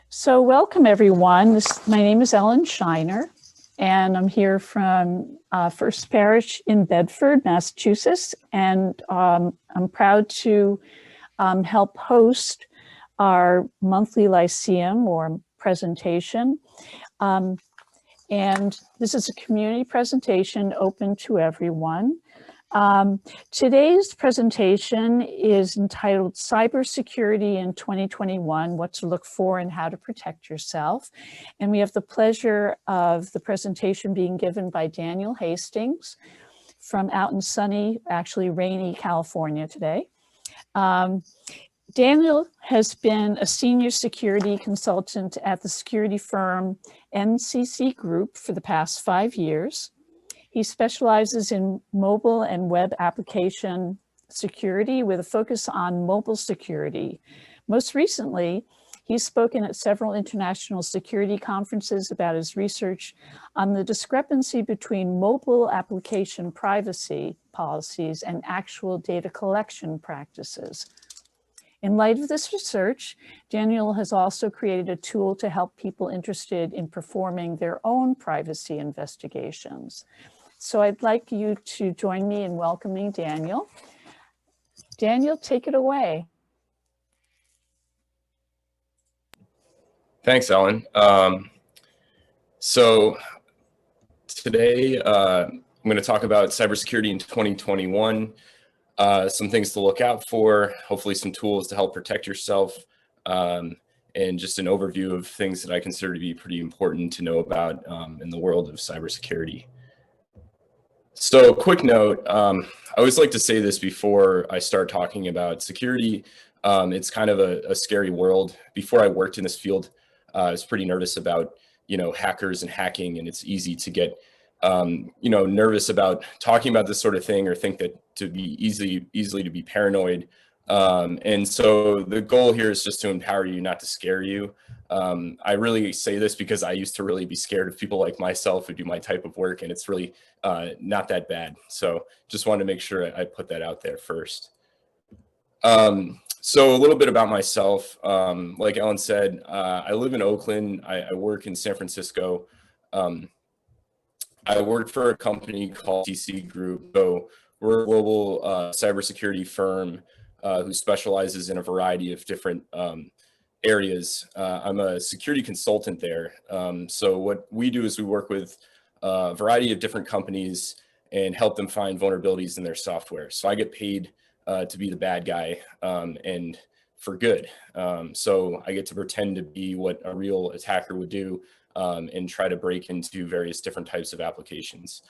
So welcome everyone. My name is Ellen Shiner, and I'm here from First Parish in Bedford, Massachusetts, and I'm proud to help host our monthly Lyceum or presentation. And this is a community presentation open to everyone. Today's presentation is entitled Cybersecurity in 2021, What to Look For and How to Protect Yourself. And we have the pleasure of the presentation being given by Daniel Hastings from out in sunny, actually rainy California today. Daniel has been a senior security consultant at the security firm NCC Group for the past 5 years. He specializes in mobile and web application security with a focus on mobile security. Most recently, he's spoken at several international security conferences about his research on the discrepancy between mobile application privacy policies and actual data collection practices. In light of this research, Daniel has also created a tool to help people interested in performing their own privacy investigations. So I'd like you to join me in welcoming Daniel. Daniel, take it away. Thanks, Ellen. So today I'm going to talk about cybersecurity in 2021, some things to look out for, hopefully some tools to help protect yourself, and just an overview of things that I consider to be pretty important to know about in the world of cybersecurity. So quick note, I always like to say this before I start talking about security. It's kind of a scary world. Before I worked in this field, I was pretty nervous about, hackers and hacking, and it's easy to get, nervous about talking about this sort of thing or think that to be easily to be paranoid. And so the goal here is just to empower you, not to scare you. I really say this because I used to really be scared of people like myself who do my type of work, and it's really not that bad. So just wanted to make sure I put that out there first. So a little bit about myself. Like Ellen said, I live in Oakland. I work in San Francisco. I work for a company called NCC Group. So we're a global cybersecurity firm who specializes in a variety of different areas. I'm a security consultant there. So what we do is we work with a variety of different companies and help them find vulnerabilities in their software. So I get paid to be the bad guy and for good. So I get to pretend to be what a real attacker would do and try to break into various different types of applications.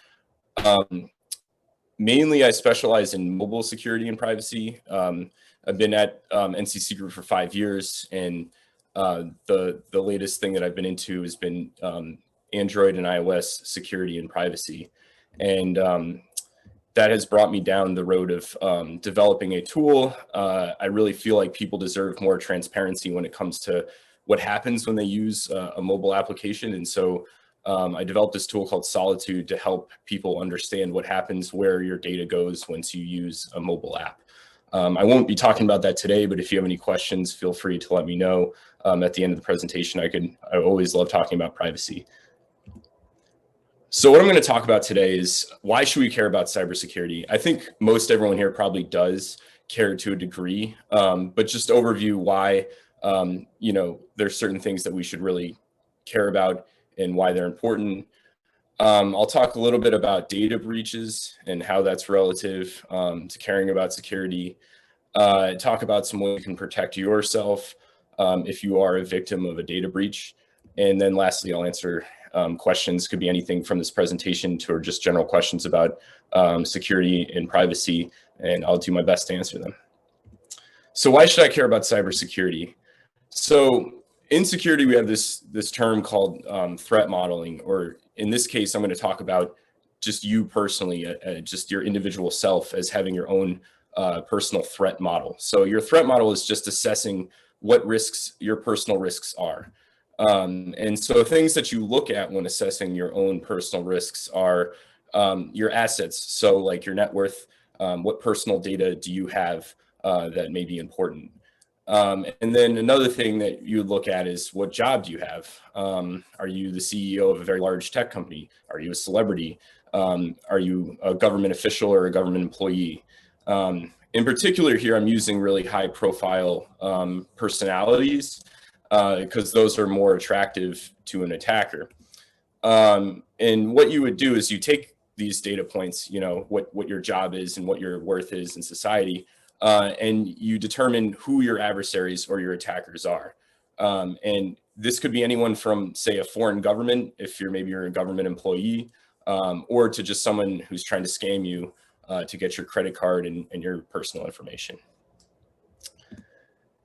Mainly, I specialize in mobile security and privacy. I've been at NCC Group for 5 years, and the latest thing that I've been into has been Android and iOS security and privacy. And that has brought me down the road of developing a tool. I really feel like people deserve more transparency when it comes to what happens when they use a mobile application. And so I developed this tool called Solitude to help people understand what happens where your data goes once you use a mobile app. I won't be talking about that today, but if you have any questions, feel free to let me know at the end of the presentation. I always love talking about privacy. So what I'm going to talk about today is why should we care about cybersecurity? I think most everyone here probably does care to a degree, but just to overview why, there's certain things that we should really care about and why they're important. I'll talk a little bit about data breaches and how that's relative to caring about security. Talk about some ways you can protect yourself if you are a victim of a data breach. And then lastly, I'll answer questions, could be anything from this presentation to or just general questions about security and privacy, and I'll do my best to answer them. So why should I care about cybersecurity? So in security, we have this term called threat modeling, or in this case, I'm going to talk about just you personally, just your individual self as having your own personal threat model. So your threat model is just assessing what risks your personal risks are. And so things that you look at when assessing your own personal risks are your assets. So like your net worth, what personal data do you have that may be important? And then another thing that you would look at is what job do you have? Are you the CEO of a very large tech company? Are you a celebrity? Are you a government official or a government employee? In particular here, I'm using really high profile personalities because those are more attractive to an attacker. And what you would do is you take these data points, you know, what your job is and what your worth is in society, and you determine who your adversaries or your attackers are. And this could be anyone from, say, a foreign government, if maybe you're a government employee, or to just someone who's trying to scam you to get your credit card and your personal information.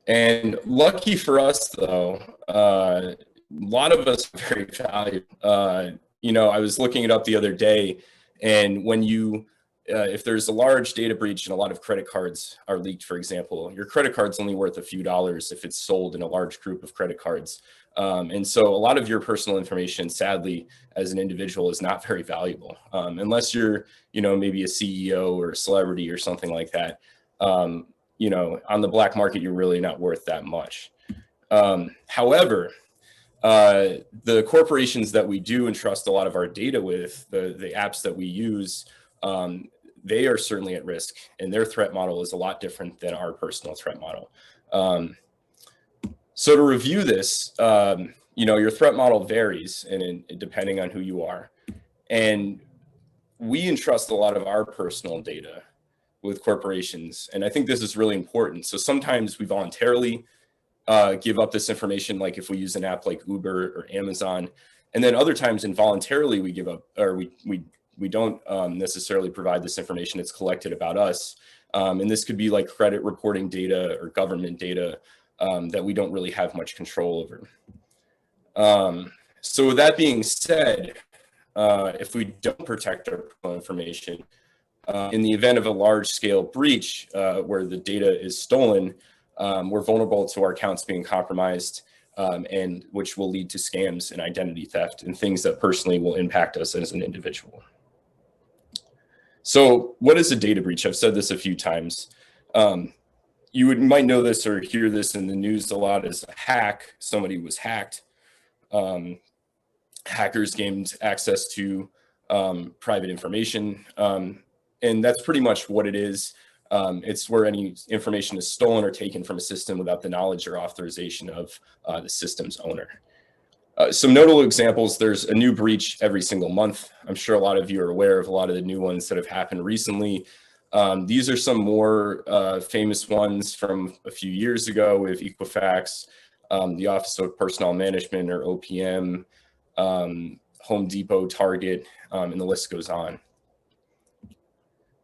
And lucky for us, though, a lot of us are very valuable. You know, I was looking it up the other day, and when you, if there's a large data breach and a lot of credit cards are leaked, for example, your credit card's only worth a few dollars if it's sold in a large group of credit cards. And so a lot of your personal information, sadly, as an individual is not very valuable, unless you're, you know, maybe a CEO or a celebrity or something like that. You know, on the black market, you're really not worth that much. However, the corporations that we do entrust a lot of our data with, the apps that we use, they are certainly at risk, and their threat model is a lot different than our personal threat model. So to review this, you know, your threat model varies and depending on who you are. And we entrust a lot of our personal data with corporations. And I think this is really important. So sometimes we voluntarily give up this information, like if we use an app like Uber or Amazon, and then other times involuntarily we give up, or we don't necessarily provide this information. It's collected about us. And this could be like credit reporting data or government data that we don't really have much control over. So with that being said, if we don't protect our personal information, in the event of a large scale breach where the data is stolen, we're vulnerable to our accounts being compromised, and which will lead to scams and identity theft and things that personally will impact us as an individual. So what is a data breach? I've said this a few times. You might know this or hear this in the news a lot as a hack. Somebody was hacked. Hackers gained access to private information. And that's pretty much what it is. It's where any information is stolen or taken from a system without the knowledge or authorization of the system's owner. Some notable examples, there's a new breach every single month. I'm sure a lot of you are aware of a lot of the new ones that have happened recently. These are some more famous ones from a few years ago with Equifax, the Office of Personnel Management, or OPM, Home Depot, Target, and the list goes on.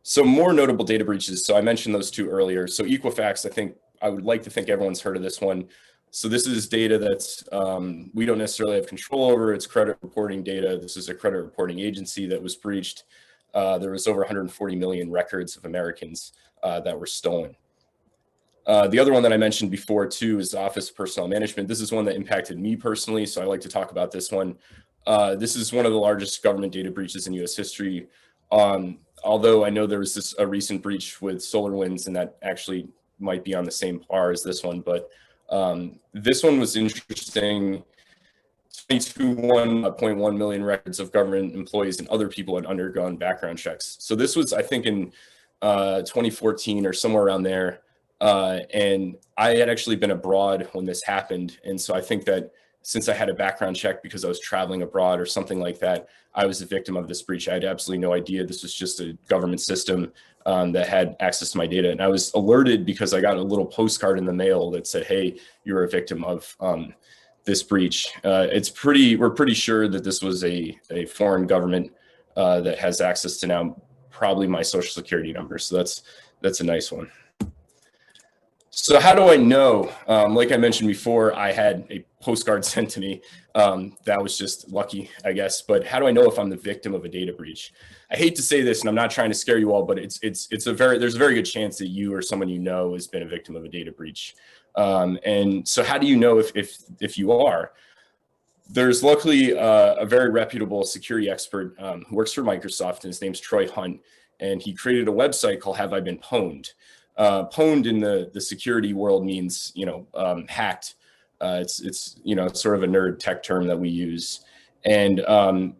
So more notable data breaches. So I mentioned those two earlier. So Equifax, I would like to think everyone's heard of this one. So this is data that's, we don't necessarily have control over. It's credit reporting data. This is a credit reporting agency that was breached. There was over 140 million records of Americans that were stolen. The other one that I mentioned before too is Office of Personnel Management. This is one that impacted me personally, so I like to talk about this one. This is one of the largest government data breaches in US history. Although I know there was a recent breach with SolarWinds, and that actually might be on the same par as this one, but this one was interesting. 22.1 million records of government employees and other people had undergone background checks. So this was, I think, in 2014 or somewhere around there. And I had actually been abroad when this happened. And so I think that since I had a background check because I was traveling abroad or something like that, I was a victim of this breach. I had absolutely no idea. This was just a government system that had access to my data. And I was alerted because I got a little postcard in the mail that said, hey, you're a victim of this breach. We're pretty sure that this was a foreign government that has access to now probably my social security number. So that's a nice one. So how do I know? Like I mentioned before, I had a postcard sent to me. That was just lucky, I guess. But how do I know if I'm the victim of a data breach? I hate to say this, and I'm not trying to scare you all, but there's a very good chance that you or someone you know has been a victim of a data breach. And so how do you know if you are? There's luckily a very reputable security expert who works for Microsoft, and his name's Troy Hunt, and he created a website called Have I Been Pwned? Pwned in the security world means, hacked. It's sort of a nerd tech term that we use. And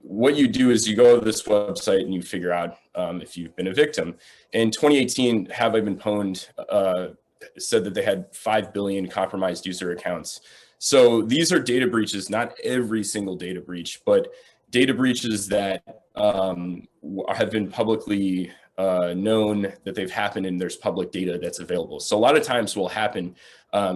what you do is you go to this website and you figure out if you've been a victim. In 2018, Have I Been Pwned said that they had 5 billion compromised user accounts. So these are data breaches, not every single data breach, but data breaches that have been publicly known that they've happened, and there's public data that's available. So a lot of times what will happen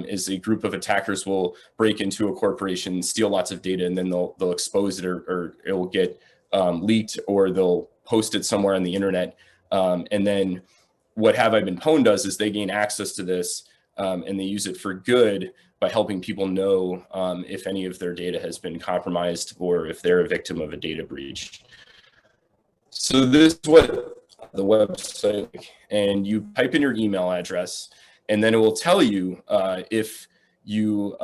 is a group of attackers will break into a corporation, steal lots of data, and then they'll expose it, or it will get leaked, or they'll post it somewhere on the internet. And then what Have I Been Pwned does is they gain access to this and they use it for good by helping people know if any of their data has been compromised or if they're a victim of a data breach. So this is what the website, and you type in your email address, and then it will tell you if you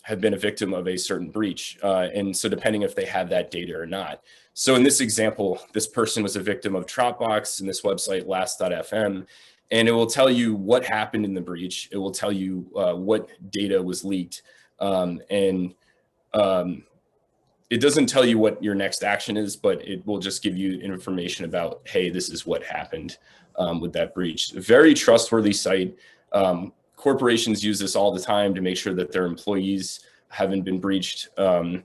have been a victim of a certain breach. And so depending if they have that data or not. So in this example, this person was a victim of Dropbox in this website, last.fm, and it will tell you what happened in the breach. It will tell you what data was leaked. It doesn't tell you what your next action is, but it will just give you information about, hey, this is what happened with that breach. A very trustworthy site. Corporations use this all the time to make sure that their employees haven't been breached. And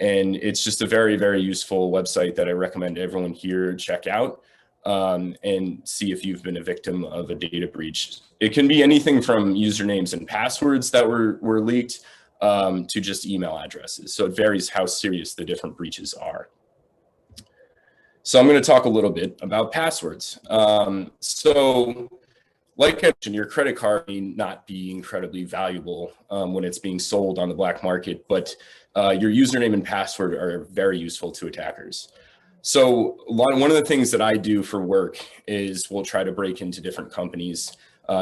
it's just a very, very useful website that I recommend everyone here check out and see if you've been a victim of a data breach. It can be anything from usernames and passwords that were leaked to just email addresses. So it varies how serious the different breaches are. So I'm going to talk a little bit about passwords. So like I mentioned, your credit card may not be incredibly valuable when it's being sold on the black market, but your username and password are very useful to attackers. So one of the things that I do for work is we'll try to break into different companies,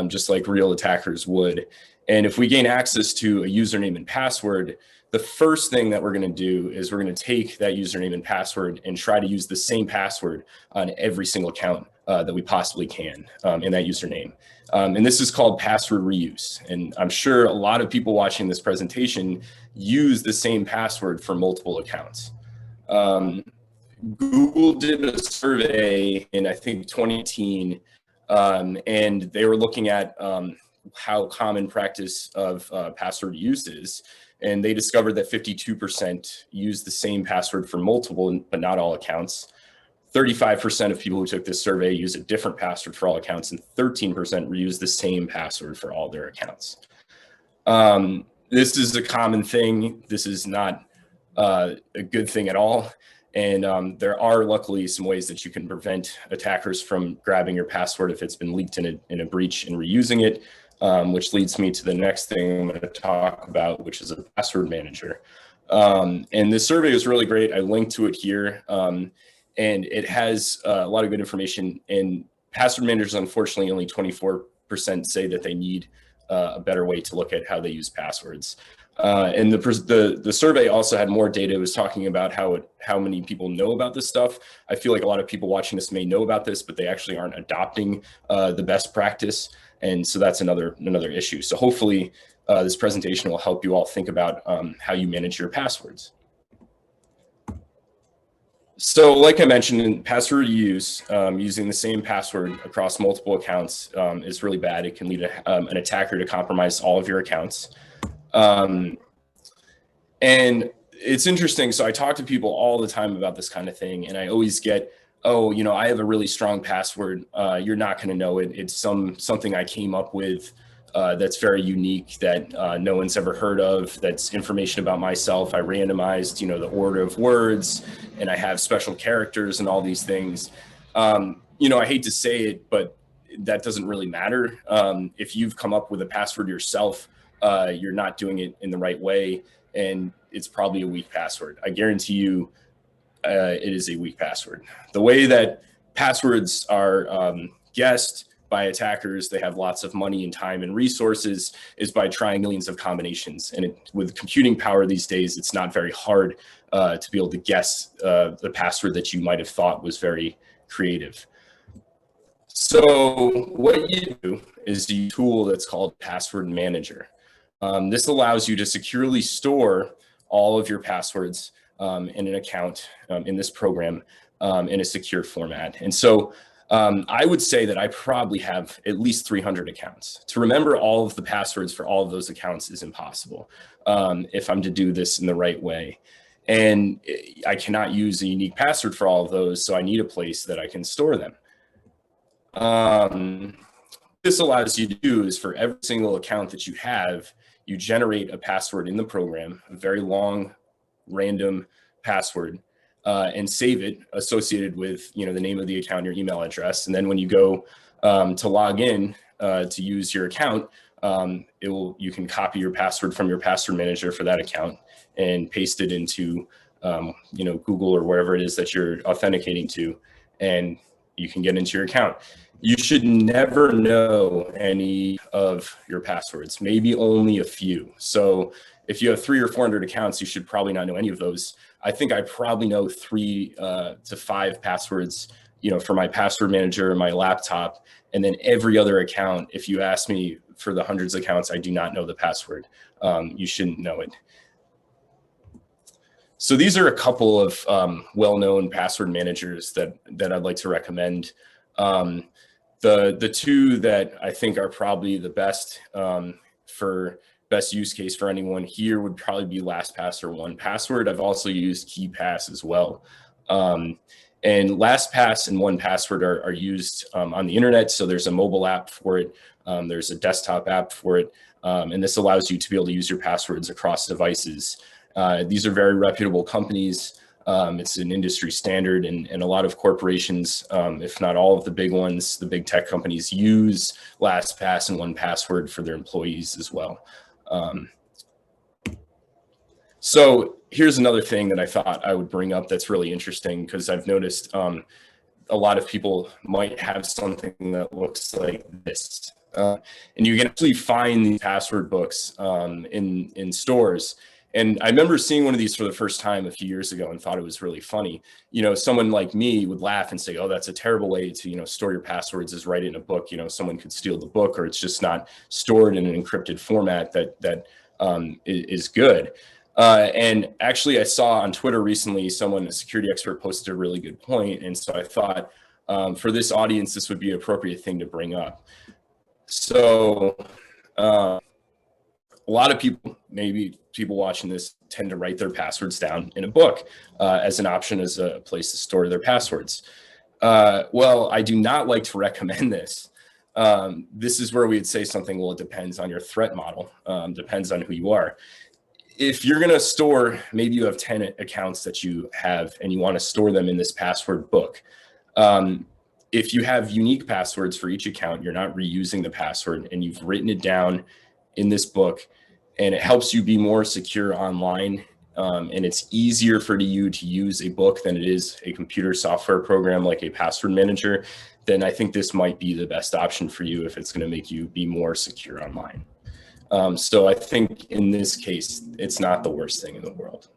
just like real attackers would. And if we gain access to a username and password, the first thing that we're going to do is we're going to take that username and password and try to use the same password on every single account that we possibly can in that username. And this is called password reuse. And I'm sure a lot of people watching this presentation use the same password for multiple accounts. Google did a survey in, I think, 2018, and they were looking at how common practice of password use is. And they discovered that 52% use the same password for multiple, but not all accounts. 35% of people who took this survey use a different password for all accounts, and 13% reuse the same password for all their accounts. This is a common thing. This is not a good thing at all. And there are luckily some ways that you can prevent attackers from grabbing your password if it's been leaked in a breach and reusing it, which leads me to the next thing I'm going to talk about, which is a password manager. And this survey is really great. I linked to it here. And it has a lot of good information. And password managers, unfortunately, only 24% say that they need a better way to look at how they use passwords. And the survey also had more data. It was talking about how many people know about this stuff. I feel like a lot of people watching this may know about this, but they actually aren't adopting the best practice. And so that's another issue. So hopefully this presentation will help you all think about how you manage your passwords. So like I mentioned, in password use, using the same password across multiple accounts is really bad. It can lead an attacker to compromise all of your accounts. And it's interesting. So I talk to people all the time about this kind of thing, and I always get, oh, I have a really strong password. You're not going to know it. It's something I came up with that's very unique that no one's ever heard of. That's information about myself. I randomized, the order of words, and I have special characters and all these things. I hate to say it, but that doesn't really matter. If you've come up with a password yourself, you're not doing it in the right way, and it's probably a weak password. I guarantee you it is a weak password. The way that passwords are guessed by attackers, they have lots of money and time and resources, is by trying millions of combinations. And with computing power these days, it's not very hard to be able to guess the password that you might have thought was very creative. So what you do is you use a tool that's called Password Manager. This allows you to securely store all of your passwords in an account in this program in a secure format. And so I would say that I probably have at least 300 accounts. To remember all of the passwords for all of those accounts is impossible if I'm to do this in the right way. And I cannot use a unique password for all of those, so I need a place that I can store them. This allows you to do is for every single account that you have, you generate a password in the program, a very long, random password, and save it associated with the name of the account, your email address. And then when you go to log in to use your account, you can copy your password from your password manager for that account and paste it into Google or wherever it is that you're authenticating to, and you can get into your account. You should never know any of your passwords, maybe only a few. So if you have 300 or 400 accounts, you should probably not know any of those. I think I probably know 3 to 5 passwords, for my password manager, my laptop, and then every other account. If you ask me for the hundreds of accounts, I do not know the password. You shouldn't know it. So these are a couple of well-known password managers that I'd like to recommend. The two that I think are probably the best for best use case for anyone here would probably be LastPass or 1Password. I've also used KeePass as well. And LastPass and 1Password are used on the internet. So there's a mobile app for it. There's a desktop app for it. And this allows you to be able to use your passwords across devices. These are very reputable companies. It's an industry standard, and a lot of corporations, if not all of the big ones, the big tech companies, use LastPass and 1Password for their employees as well. So here's another thing that I thought I would bring up that's really interesting, because I've noticed a lot of people might have something that looks like this. And you can actually find these password books in stores. And I remember seeing one of these for the first time a few years ago and thought it was really funny. Someone like me would laugh and say, oh, that's a terrible way to, store your passwords, is write it in a book. Someone could steal the book, or it's just not stored in an encrypted format that is good. And actually, I saw on Twitter recently, a security expert posted a really good point. And so I thought for this audience, this would be an appropriate thing to bring up. So a lot of people, maybe people watching this, tend to write their passwords down in a book as an option, as a place to store their passwords. Well, I do not like to recommend this. This is where we'd say something, well, it depends on your threat model, depends on who you are. If you're going to store, maybe you have 10 accounts that you have and you want to store them in this password book. If you have unique passwords for each account, you're not reusing the password, and you've written it down in this book, and it helps you be more secure online, and it's easier for you to use a book than it is a computer software program like a password manager, then I think this might be the best option for you if it's going to make you be more secure online. So I think in this case, it's not the worst thing in the world.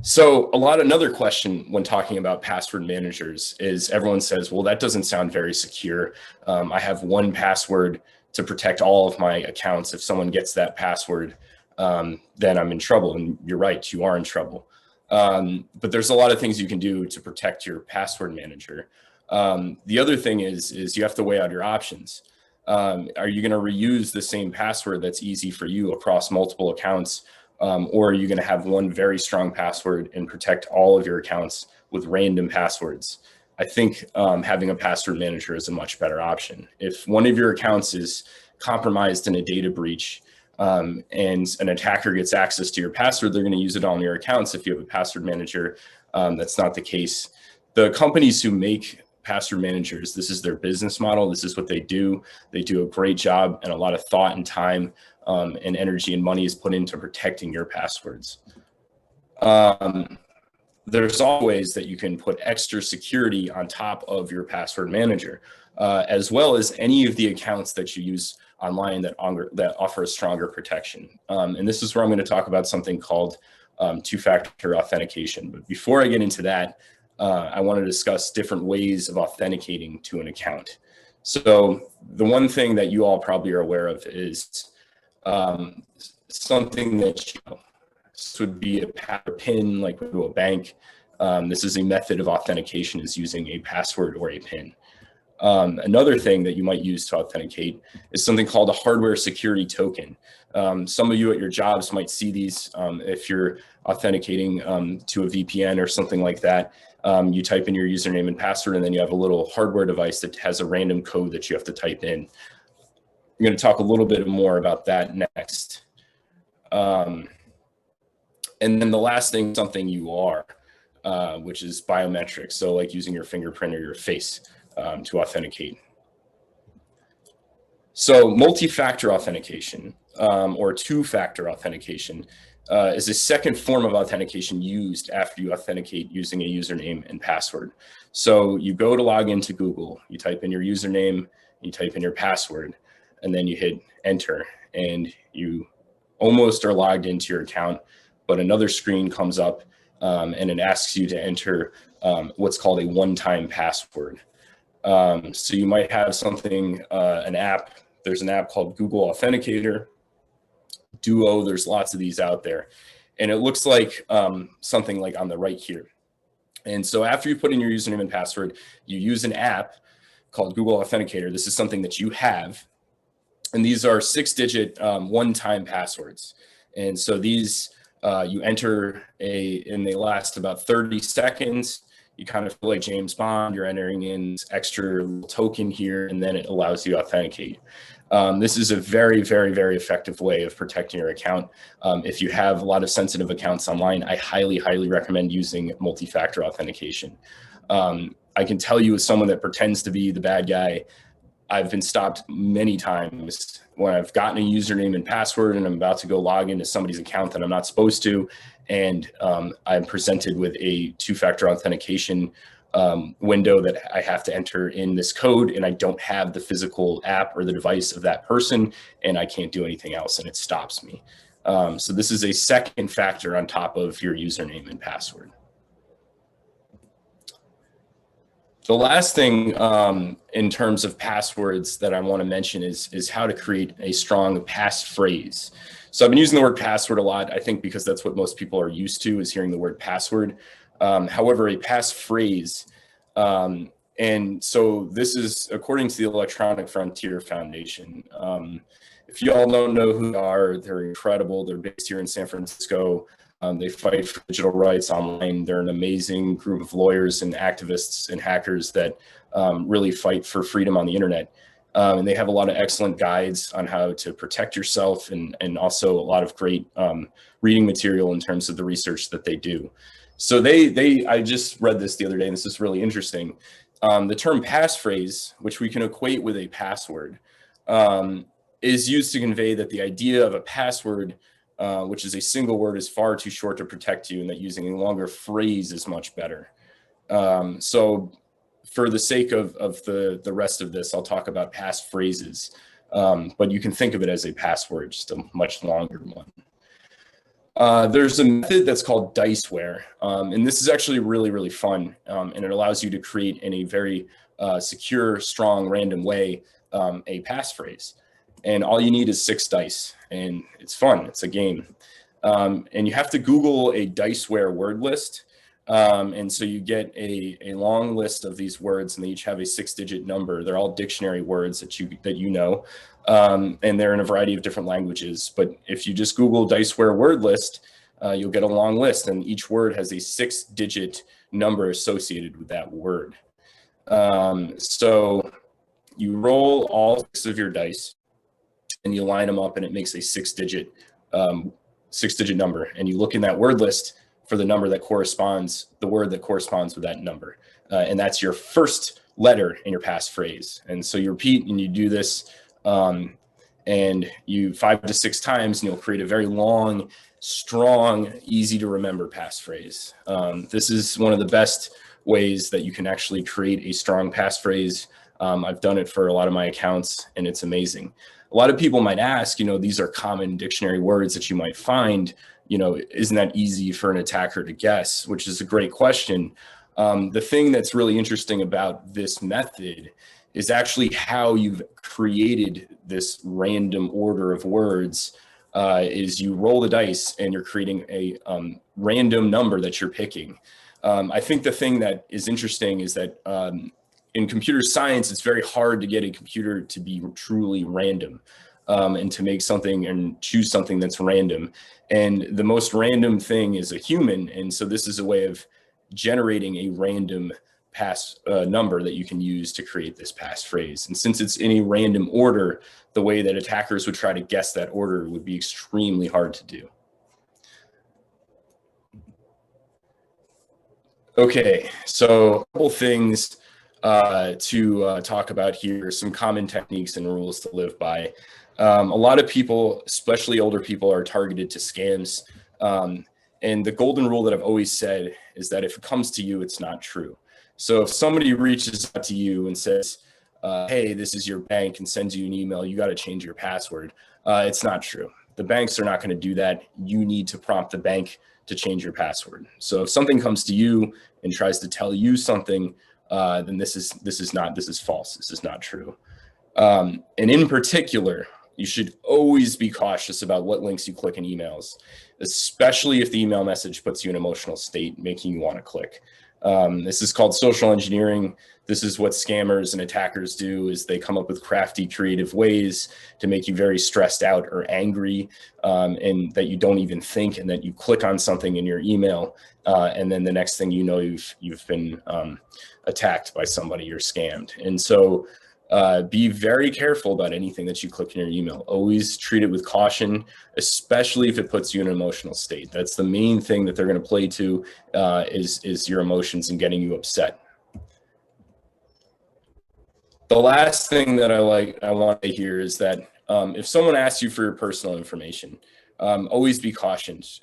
So another question when talking about password managers is, everyone says, well, that doesn't sound very secure. I have 1Password to protect all of my accounts. If someone gets that password, then I'm in trouble. And you're right, you are in trouble. But there's a lot of things you can do to protect your password manager. The other thing is you have to weigh out your options. Are you going to reuse the same password that's easy for you across multiple accounts? Or are you going to have one very strong password and protect all of your accounts with random passwords? I think having a password manager is a much better option. If one of your accounts is compromised in a data breach and an attacker gets access to your password, they're going to use it on your accounts. If you have a password manager, that's not the case. The companies who make password managers, this is their business model. This is what they do. They do a great job, and a lot of thought and time and energy and money is put into protecting your passwords. There's always that you can put extra security on top of your password manager, as well as any of the accounts that you use online that offer a stronger protection. And this is where I'm going to talk about something called two-factor authentication. But before I get into that, I want to discuss different ways of authenticating to an account. So the one thing that you all probably are aware of is something that this would be a PIN, like we do a bank. This is a method of authentication, is using a password or a PIN. Another thing that you might use to authenticate is something called a hardware security token. Some of you at your jobs might see these if you're authenticating to a VPN or something like that. You type in your username and password, and then you have a little hardware device that has a random code that you have to type in. I'm going to talk a little bit more about that next. And then the last thing, something you are, which is biometrics. So like using your fingerprint or your face to authenticate. So multi-factor authentication or two-factor authentication is a second form of authentication used after you authenticate using a username and password. So you go to log into Google, you type in your username, you type in your password, and then you hit enter, and you almost are logged into your account, but another screen comes up and it asks you to enter what's called a one-time password. So you might have something, an app. There's an app called Google Authenticator, Duo. There's lots of these out there. And it looks like something like on the right here. And so after you put in your username and password, you use an app called Google Authenticator. This is something that you have. And these are 6-digit one-time passwords. And so these you enter and they last about 30 seconds. You kind of feel like James Bond, you're entering in this extra little token here, and then it allows you to authenticate. This is a very, very, very effective way of protecting your account. If you have a lot of sensitive accounts online, I highly, highly recommend using multi-factor authentication. I can tell you as someone that pretends to be the bad guy, I've been stopped many times when I've gotten a username and password and I'm about to go log into somebody's account that I'm not supposed to. And I'm presented with a two-factor authentication window that I have to enter in this code, and I don't have the physical app or the device of that person, and I can't do anything else, and it stops me. So this is a second factor on top of your username and password. The last thing in terms of passwords that I want to mention is how to create a strong passphrase. So I've been using the word password a lot, I think because that's what most people are used to, is hearing the word password. However, a passphrase, and so this is according to the Electronic Frontier Foundation. If you all don't know who they are, they're incredible. They're based here in San Francisco. They fight for digital rights online. They're an amazing group of lawyers and activists and hackers that really fight for freedom on the internet. And they have a lot of excellent guides on how to protect yourself, and also a lot of great reading material in terms of the research that they do. So I just read this the other day, and this is really interesting. The term passphrase, which we can equate with a password, is used to convey that the idea of a password, which is a single word, is far too short to protect you, and that using a longer phrase is much better. So for the sake of the rest of this, I'll talk about passphrases, but you can think of it as a password, just a much longer one. There's a method that's called diceware, and this is actually really, really fun, and it allows you to create in a very secure, strong, random way a passphrase. And all you need is 6 dice, and it's fun. It's a game. And you have to Google a diceware word list. And so you get a long list of these words, and they each have a 6-digit number. They're all dictionary words that you know, and they're in a variety of different languages. But if you just Google diceware word list, you'll get a long list, and each word has a 6-digit number associated with that word. So you roll all 6 of your dice, and you line them up, and it makes a 6-digit number. And you look in that word list for the number that corresponds, the word that corresponds with that number. And that's your first letter in your passphrase. And so you repeat and you do this, and you 5 to 6 times, and you'll create a very long, strong, easy to remember passphrase. This is one of the best ways that you can actually create a strong passphrase. I've done it for a lot of my accounts, and it's amazing. A lot of people might ask, these are common dictionary words that you might find, isn't that easy for an attacker to guess, which is a great question. The thing that's really interesting about this method is actually how you've created this random order of words. Is you roll the dice and you're creating a random number that you're picking. I think the thing that is interesting is that in computer science, it's very hard to get a computer to be truly random and to make something and choose something that's random. And the most random thing is a human. And so this is a way of generating a random pass number that you can use to create this passphrase. And since it's in a random order, the way that attackers would try to guess that order would be extremely hard to do. Okay, so a couple things to talk about here, some common techniques and rules to live by. A lot of people, especially older people, are targeted to scams. And the golden rule that I've always said is that if it comes to you, it's not true. So if somebody reaches out to you and says, hey, this is your bank, and sends you an email, you got to change your password, it's not true. The banks are not going to do that. You need to prompt the bank to change your password. So if something comes to you and tries to tell you something, then this is false. This is not true. And in particular, you should always be cautious about what links you click in emails, especially if the email message puts you in an emotional state, making you want to click. This is called social engineering. This is what scammers and attackers do, is they come up with crafty, creative ways to make you very stressed out or angry, and that you don't even think, and that you click on something in your email, and then the next thing you know, you've been attacked by somebody, you're scammed. And so be very careful about anything that you click in your email. Always treat it with caution, especially if it puts you in an emotional state. That's the main thing that they're going to play to, is your emotions and getting you upset. The last thing that I want to hear is that if someone asks you for your personal information, always be cautious.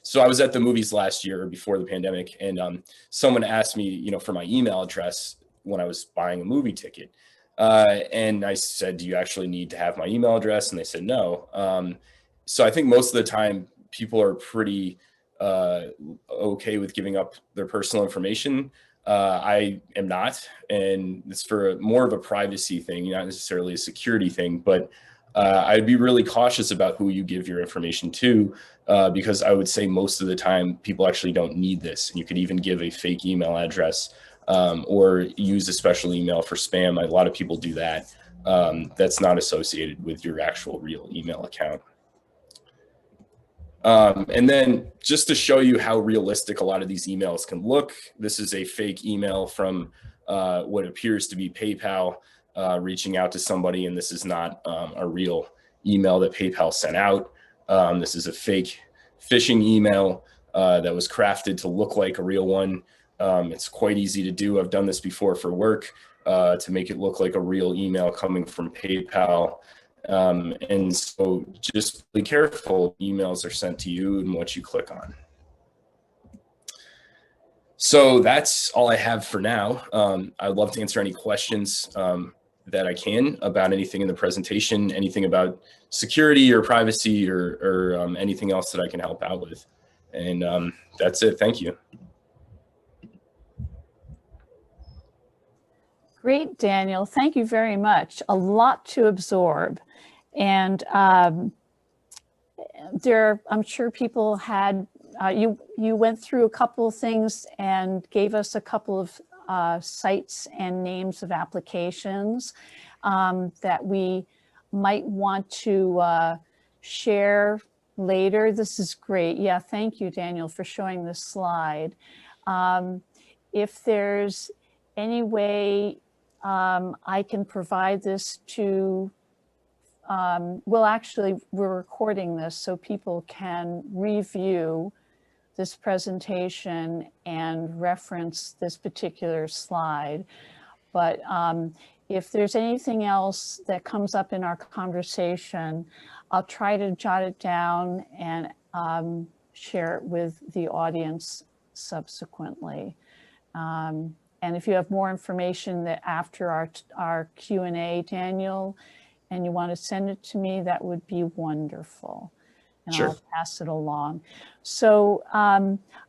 So I was at the movies last year before the pandemic, and someone asked me, for my email address when I was buying a movie ticket. And I said, do you actually need to have my email address? And they said, no. So I think most of the time people are pretty okay with giving up their personal information. I am not, and it's for more of a privacy thing, not necessarily a security thing, but I'd be really cautious about who you give your information to, because I would say most of the time people actually don't need this. And you could even give a fake email address, or use a special email for spam. A lot of people do that. That's not associated with your actual real email account. And then just to show you how realistic a lot of these emails can look, this is a fake email from what appears to be PayPal reaching out to somebody, and this is not a real email that PayPal sent out. This is a fake phishing email that was crafted to look like a real one. It's quite easy to do. I've done this before for work, to make it look like a real email coming from PayPal. And so just be careful, emails are sent to you and what you click on. So that's all I have for now. I'd love to answer any questions that I can about anything in the presentation, anything about security or privacy, or anything else that I can help out with. And that's it. Thank you. Great, Daniel. Thank you very much. A lot to absorb. And I'm sure people had, you went through a couple of things and gave us a couple of sites and names of applications that we might want to share later. This is great. Yeah, thank you, Daniel, for showing this slide. If there's any way I can provide this to, we're recording this so people can review this presentation and reference this particular slide. But if there's anything else that comes up in our conversation, I'll try to jot it down and share it with the audience subsequently. And if you have more information that after our Q&A, Daniel, and you want to send it to me, that would be wonderful. and Sure. I'll pass it along. So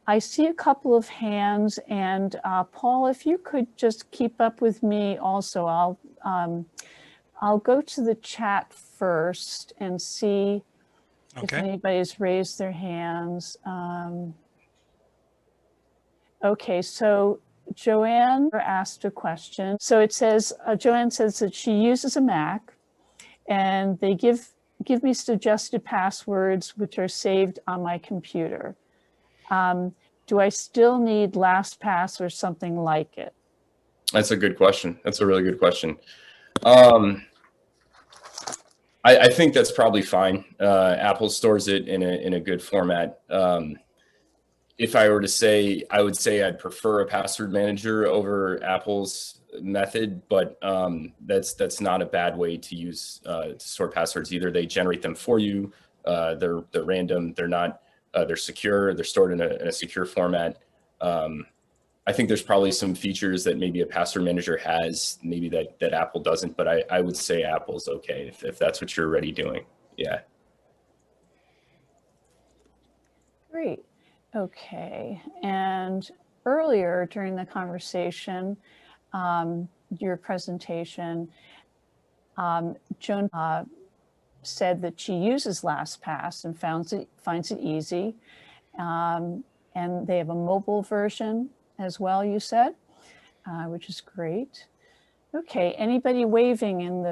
I see a couple of hands, and Paul, if you could just keep up with me also, I'll go to the chat first and see if anybody's raised their hands. Okay, so Joanne asked a question. So it says, Joanne says that she uses a Mac, and they give me suggested passwords which are saved on my computer. Do I still need LastPass or something like it? That's a good question. That's a really good question. I think that's probably fine. Apple stores it in a good format. If I were to say, I would say I'd prefer a password manager over Apple's method, but that's not a bad way to use to store passwords either. They generate them for you. They're random. They're not. They're secure. They're stored in a secure format. I think there's probably some features that maybe a password manager has, maybe that Apple doesn't, but I would say Apple's okay if that's what you're already doing. Yeah. Great. Okay. And earlier during the conversation, your presentation, Joan said that she uses LastPass and finds it easy. And they have a mobile version as well, you said, which is great. Okay, anybody waving in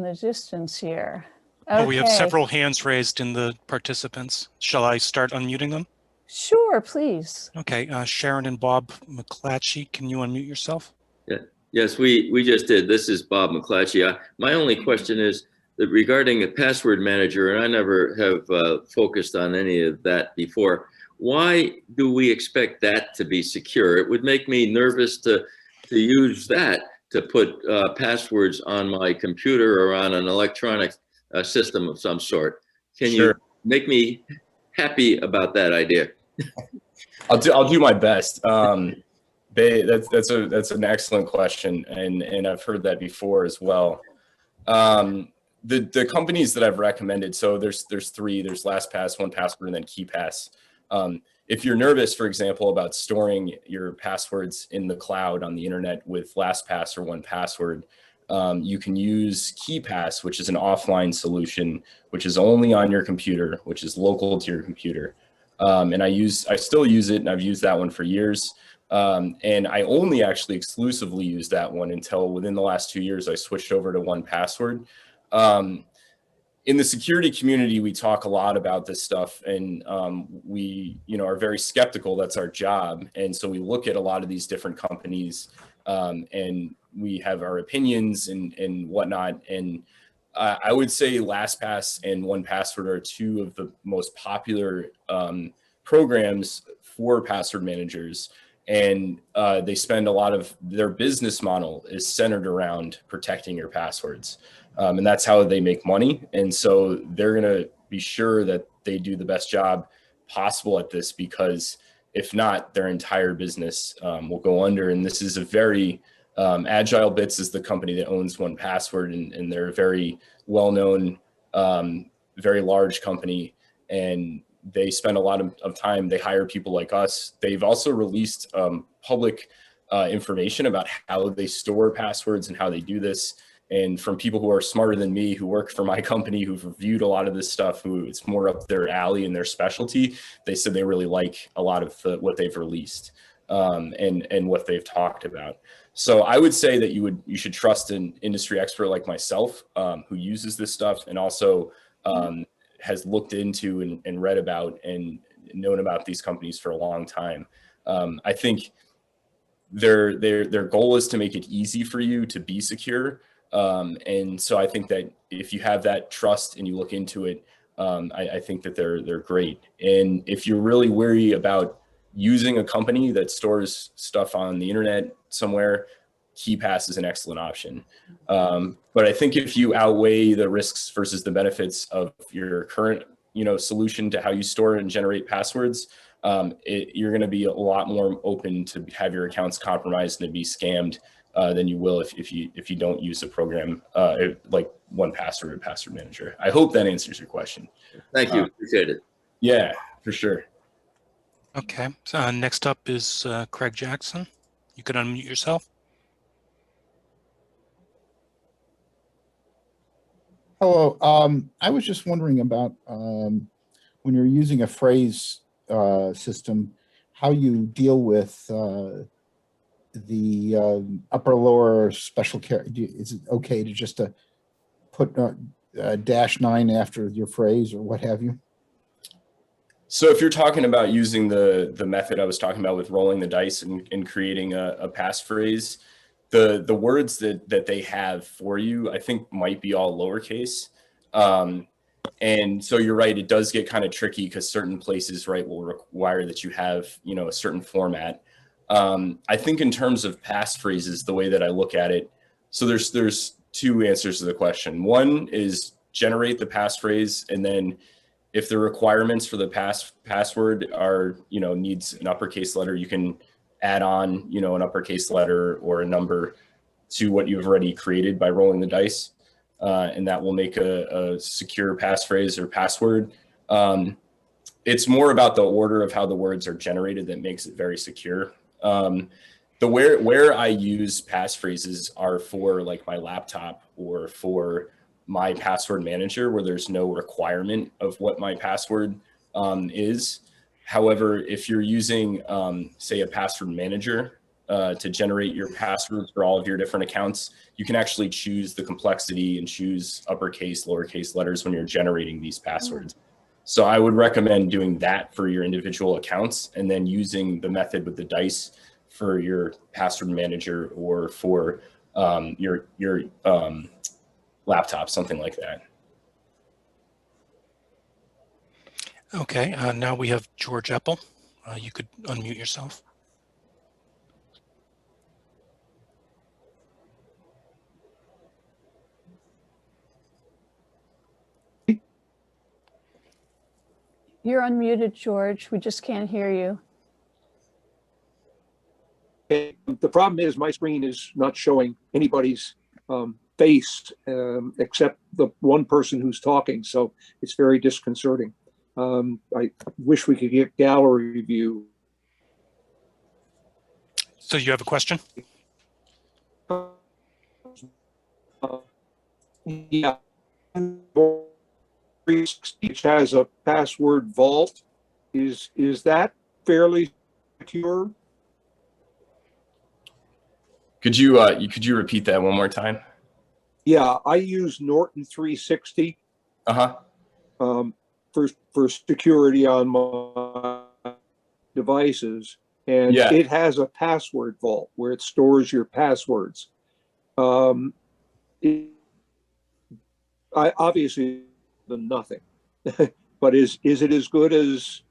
the distance here? Okay. Oh, we have several hands raised in the participants. Shall I start unmuting them? Sure, please. Okay, Sharon and Bob McClatchy, can you unmute yourself? Yeah. Yes, we just did. This is Bob McClatchy. My only question is that regarding a password manager, and I never have focused on any of that before. Why do we expect that to be secure? It would make me nervous to use that to put passwords on my computer or on an electronic system of some sort. Can you make me happy about that idea? I'll do my best. That's an excellent question, and I've heard that before as well. The companies that I've recommended, so there's three. There's LastPass, 1Password, and then KeePass. If you're nervous, for example, about storing your passwords in the cloud on the internet with LastPass or 1Password, you can use KeePass, which is an offline solution, which is only on your computer, which is local to your computer. And I still use it, and I've used that one for years. And I only actually exclusively used that one until within the last 2 years, I switched over to 1Password. In the security community, we talk a lot about this stuff, and we, are very skeptical. That's our job, and so we look at a lot of these different companies, and we have our opinions and whatnot. And I would say LastPass and 1Password are two of the most popular programs for password managers, and they spend a lot of their business model is centered around protecting your passwords. And that's how they make money. And so they're going to be sure that they do the best job possible at this, because if not, their entire business will go under. And this is a very Agile Bits is the company that owns 1Password, and they're a very well-known, very large company. And they spend a lot of time. They hire people like us. They've also released public information about how they store passwords and how they do this. And from people who are smarter than me, who work for my company, who've reviewed a lot of this stuff, who it's more up their alley and their specialty, they said they really like a lot of what they've released and what they've talked about. So I would say that you should trust an industry expert like myself, who uses this stuff and also has looked into and read about and known about these companies for a long time. I think their goal is to make it easy for you to be secure. And so I think that if you have that trust and you look into it, I think that they're great. And if you're really worried about using a company that stores stuff on the internet somewhere, KeePass is an excellent option. But I think if you outweigh the risks versus the benefits of your current, solution to how you store and generate passwords, you're going to be a lot more open to have your accounts compromised and to be scammed than you will if you don't use a program like 1Password or Password Manager. I hope that answers your question. Thank you. Appreciate it. Yeah, for sure. Okay. So, next up is Craig Jackson. You could unmute yourself. Hello. I was just wondering about when you're using a phrase system, how you deal with the upper lower special character. Is it okay to just put -9 after your phrase or what have you? So if you're talking about using the method I was talking about with rolling the dice and creating a passphrase, the words that they have for you, I think might be all lowercase. And so you're right, it does get kind of tricky because certain places, right, will require that you have, a certain format. I think in terms of passphrases, the way that I look at it, so there's two answers to the question. One is generate the passphrase, and then if the requirements for the password are, needs an uppercase letter, you can add on, an uppercase letter or a number to what you've already created by rolling the dice. And that will make a secure passphrase or password. It's more about the order of how the words are generated that makes it very secure. Where I use passphrases are for like my laptop or for my password manager, where there's no requirement of what my password is. However, if you're using, say, a password manager to generate your passwords for all of your different accounts, you can actually choose the complexity and choose uppercase, lowercase letters when you're generating these passwords. So I would recommend doing that for your individual accounts, and then using the method with the dice for your password manager or for your laptop, something like that. Okay. Now we have George Epple. You could unmute yourself. You're unmuted, George. We just can't hear you. Okay. The problem is my screen is not showing anybody's face except the one person who's talking, so it's very disconcerting. I wish we could get gallery view. So you have a question? Yeah. Which has a password vault. Is that fairly secure? Could you repeat that one more time? Yeah, I use Norton 360 for security on my devices, and Yeah. it has a password vault where it stores your passwords. I obviously done nothing, but is it as good as